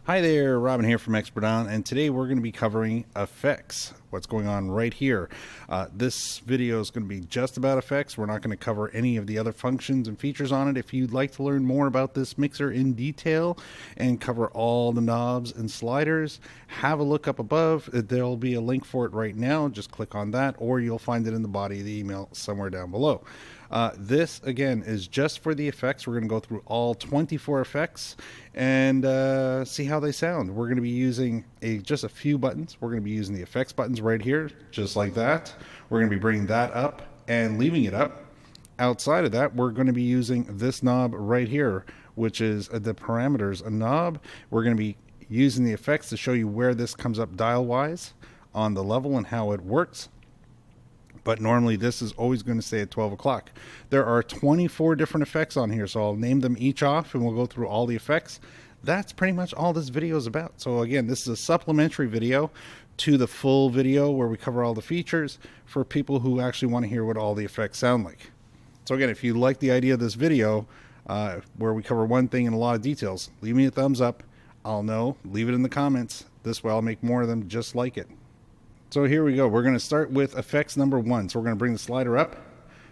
Hi there, Robin here from Expert On, and today we're going to be covering effects, what's going on right here. This video is going to be just about effects. We're not going to cover any of the other functions and features on it. If you'd like to learn more about this mixer in detail and cover all the knobs and sliders, have a look up above. There'll be a link for it right now. Just click on that, or you'll find it in the body of the email somewhere down below. This, again, is just for the effects. We're going to go through all 24 effects and see how they sound. We're going to be using just a few buttons. We're going to be using the effects buttons right here, just like that. We're going to be bringing that up and leaving it up. Outside of that, we're going to be using this knob right here, which is the parameters knob. We're going to be using the effects to show you where this comes up dial-wise on the level and how it works. But normally this is always going to stay at 12 o'clock. There are 24 different effects on here, so I'll name them each off and we'll go through all the effects. That's pretty much all this video is about. So again, this is a supplementary video to the full video where we cover all the features for people who actually want to hear what all the effects sound like. So again, if you like the idea of this video where we cover one thing in a lot of details, leave me a thumbs up. I'll know. Leave it in the comments. This way I'll make more of them just like it. So here we go. We're going to start with effects number 1. So we're going to bring the slider up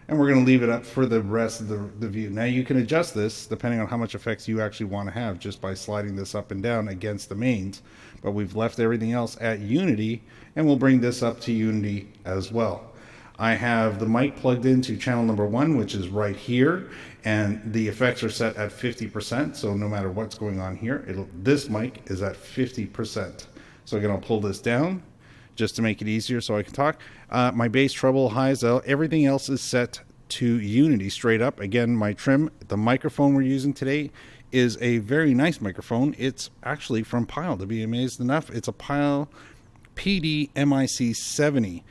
and we're going to leave it up for the rest of the view. Now you can adjust this depending on how much effects you actually want to have just by sliding this up and down against the mains. But we've left everything else at Unity and we'll bring this up to Unity as well. I have the mic plugged into channel number 1, which is right here, and the effects are set at 50%. So no matter what's going on here, this mic is at 50%. So again, I'll pull this down just to make it easier so I can talk. My bass, treble, highs, everything else is set to Unity straight up. Again, my trim, the microphone we're using today is a very nice microphone. It's actually from Pyle, to be amazed enough. It's a Pyle PD MIC70.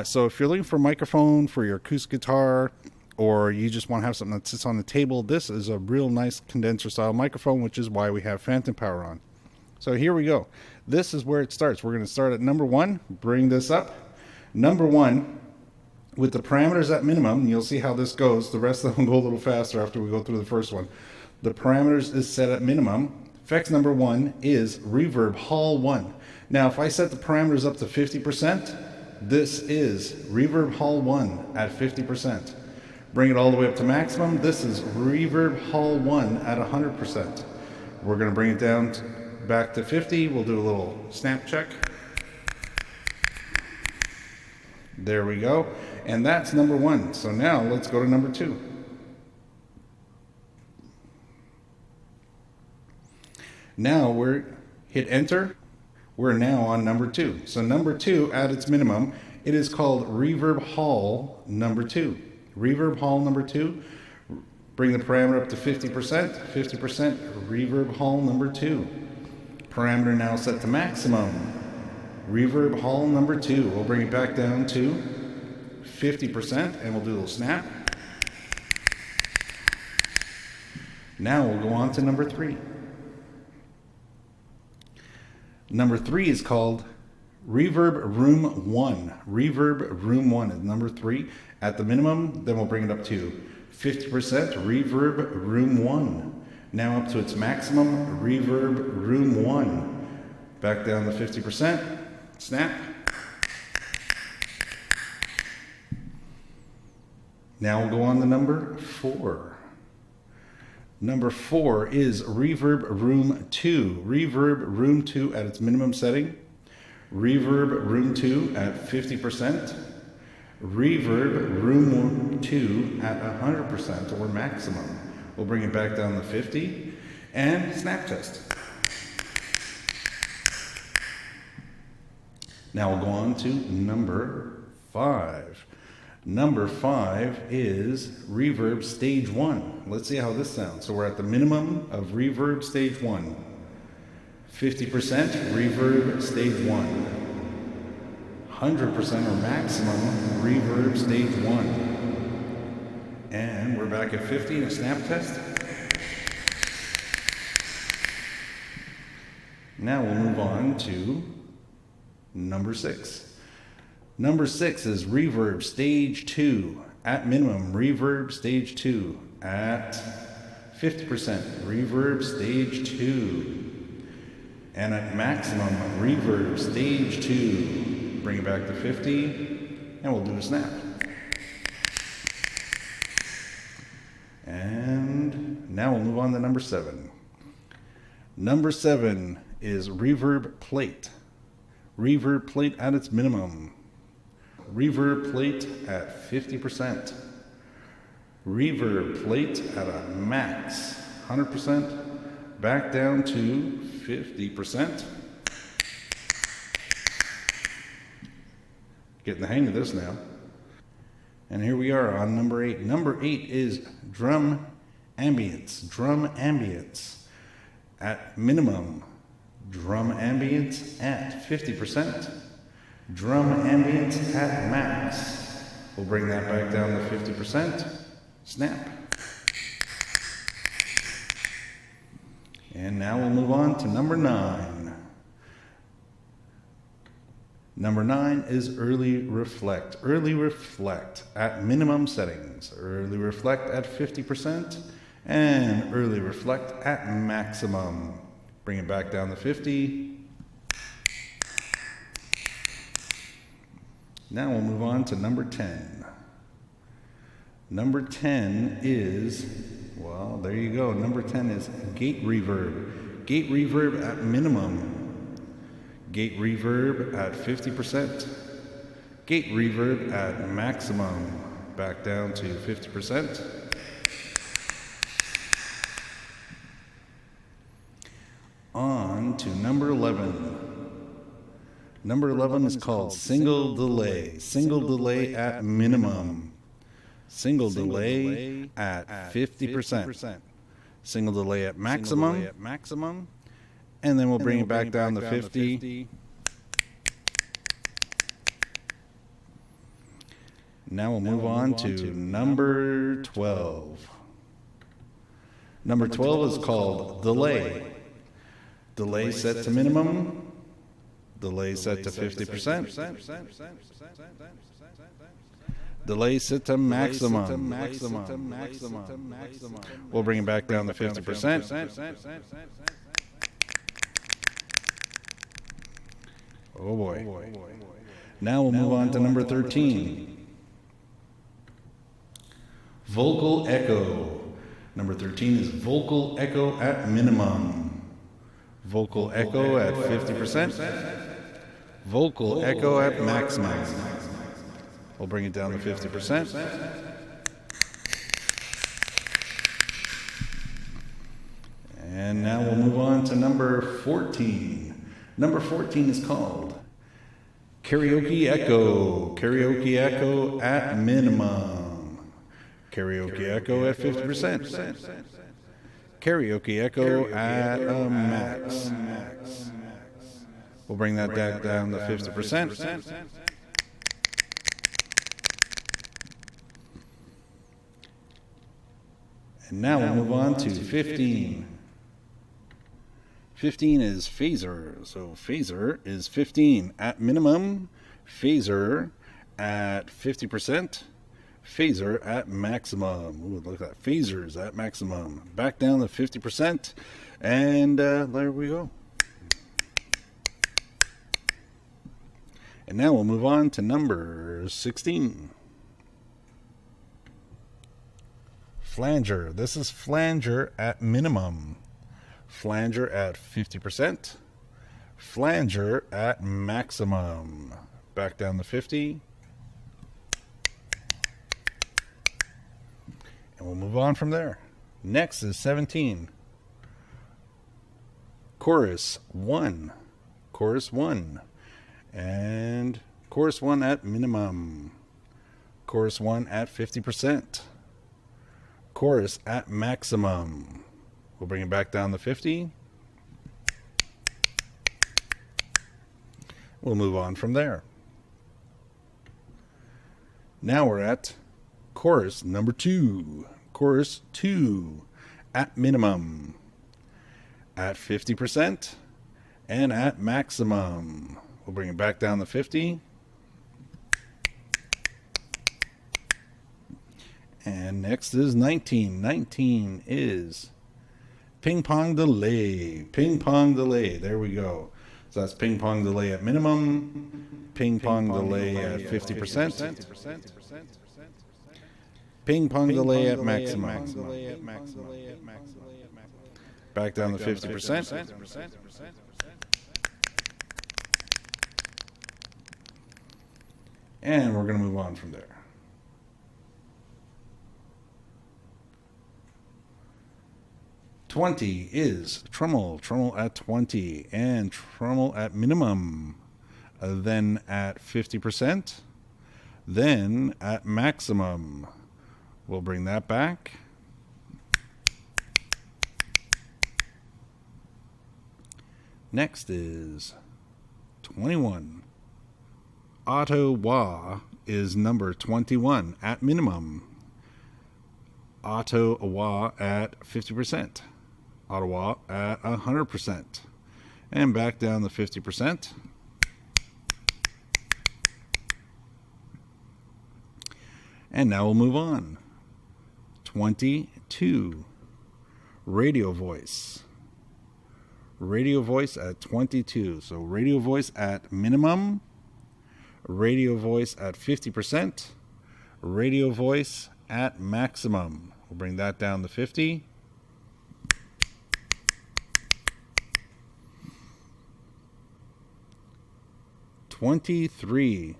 So if you're looking for a microphone for your acoustic guitar, or you just want to have something that sits on the table, this is a real nice condenser style microphone, which is why we have phantom power on. So here we go. This is where it starts. We're going to start at number 1, bring this up. Number 1, with the parameters at minimum, you'll see how this goes. The rest of them will go a little faster after we go through the first one. The parameters is set at minimum. Effects number 1 is Reverb Hall 1. Now, if I set the parameters up to 50%, this is Reverb Hall 1 at 50%. Bring it all the way up to maximum. This is Reverb Hall 1 at 100%. We're going to bring it down back to 50. We'll do a little snap check. There we go. And that's number 1. So now let's go to number 2. Now we're hit enter. We're now on number 2. So number 2 at its minimum, it is called Reverb Hall number 2. Reverb Hall number 2. Bring the parameter up to 50%. 50% Reverb Hall number 2. Parameter now set to maximum. Reverb Hall number 2. We'll bring it back down to 50% and we'll do a little snap. Now we'll go on to number 3. Number 3 is called Reverb Room 1. Reverb Room 1 is number 3 at the minimum. Then we'll bring it up to 50% Reverb Room 1. Now up to its maximum, Reverb Room 1. Back down to 50%, snap. Now we'll go on to number 4. Number 4 is Reverb Room 2. Reverb Room 2 at its minimum setting. Reverb Room 2 at 50%. Reverb Room 2 at 100% or maximum. We'll bring it back down to 50 and snap test. Now we'll go on to number 5. Number 5 is Reverb Stage 1. Let's see how this sounds. So we're at the minimum of Reverb Stage 1. 50% Reverb Stage 1. 100% or maximum Reverb Stage 1. And we're back at 50 in a snap test. Now we'll move on to number 6. Number 6 is Reverb Stage 2 at minimum. Reverb Stage 2 at 50%. Reverb Stage 2. And at maximum, reverb, stage 2. Bring it back to 50, and we'll do a snap. And now we'll move on to number 7. Number 7 is reverb plate. Reverb plate at its minimum. Reverb plate at 50%. Reverb plate at a max 100%. Back down to 50%. Getting the hang of this now. And here we are on number 8. Number 8 is drum ambience. Drum ambience at minimum. Drum ambience at 50%. Drum ambience at max. We'll bring that back down to 50%. Snap. And now we'll move on to number 9. Number 9 is early reflect. Early reflect at minimum settings. Early reflect at 50% and early reflect at maximum. Bring it back down to 50. Now we'll move on to number 10. Number 10 is, well, there you go. Number 10 is gate reverb. Gate reverb at minimum. Gate reverb at 50%. Gate reverb at maximum. Back down to 50%. On to number 11. Number 11 is called single delay. Single delay at minimum. Single delay at 50%. Single delay at maximum. And then we'll bring it back down to 50. Now we'll move on to number 12. Number 12 is called delay. Delay set to minimum. Delay set to 50%. Delay set to maximum. We'll bring it back down to 50%. Oh boy. Now we'll move on to number 13. Vocal echo. Number 13 is vocal echo at minimum. Vocal echo at 50%. Vocal echo at maximum. We'll bring it down to 50%. And now we'll move on to number 14. Number 14 is called karaoke echo. Karaoke echo at minimum. Karaoke echo at 50%. Karaoke echo at a max. We'll bring that back down to 50%. And now we'll move on to 15. 15 is phaser. So phaser is 15 at minimum. Phaser at 50%. Phaser at maximum. Ooh, look at that. Phasers at maximum. Back down to 50%. And there we go. And now we'll move on to number 16. Flanger. This is flanger at minimum. Flanger at 50%. Flanger at maximum. Back down to 50. And we'll move on from there. Next is 17. Chorus 1. Chorus 1. And chorus 1 at minimum. Chorus 1 at 50%. Chorus at maximum. We'll bring it back down to 50. We'll move on from there. Now we're at chorus number 2. Chorus 2 at minimum. At 50% and at maximum. We'll bring it back down to 50. And next is 19. 19 is Ping-pong delay. Ping-pong delay. There we go. So that's ping-pong delay at minimum, ping-pong delay at 50%, ping-pong delay at maximum. Back down to 50%. And we're going to move on from there. $20 is tremolo at 20 and tremolo at minimum, then at 50%, then at maximum. We'll bring that back. Next is 21. Auto wah is number 21 at minimum. Auto wah at 50%. Auto wah at 100%. And back down to 50%. And now we'll move on. 22. Radio voice. Radio voice at 22. So radio voice at minimum. Radio voice at 50%. Radio voice at maximum. We'll bring that down to 50. $23.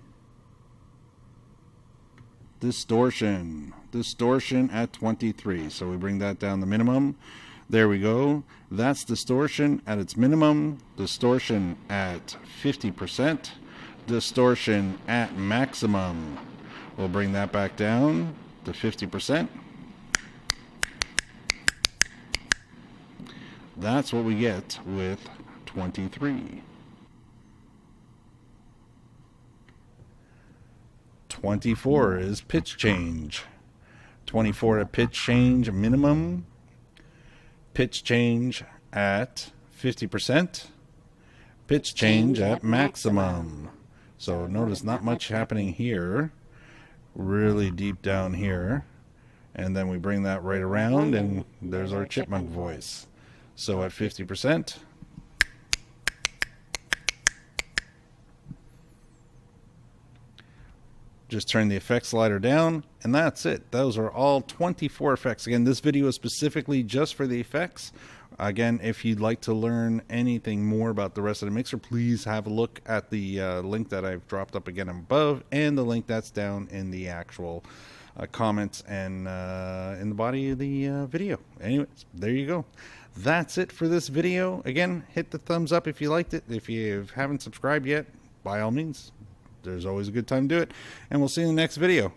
Distortion. Distortion at 23. So we bring that down to minimum. There we go. That's distortion at its minimum. Distortion at 50%. Distortion at maximum. We'll bring that back down to 50%. That's what we get with 23. 24 is pitch change. 24 at pitch change minimum. Pitch change at 50%. Pitch change at maximum. So notice not much happening here. Really deep down here. And then we bring that right around and there's our chipmunk voice. So at 50%. Just turn the effects slider down, and that's it. Those are all 24 effects. Again, this video is specifically just for the effects. Again, if you'd like to learn anything more about the rest of the mixer, please have a look at the link that I've dropped up again above, and the link that's down in the actual comments and in the body of the video. Anyways, there you go. That's it for this video. Again, hit the thumbs up if you liked it. If you haven't subscribed yet, by all means, there's always a good time to do it. And we'll see you in the next video.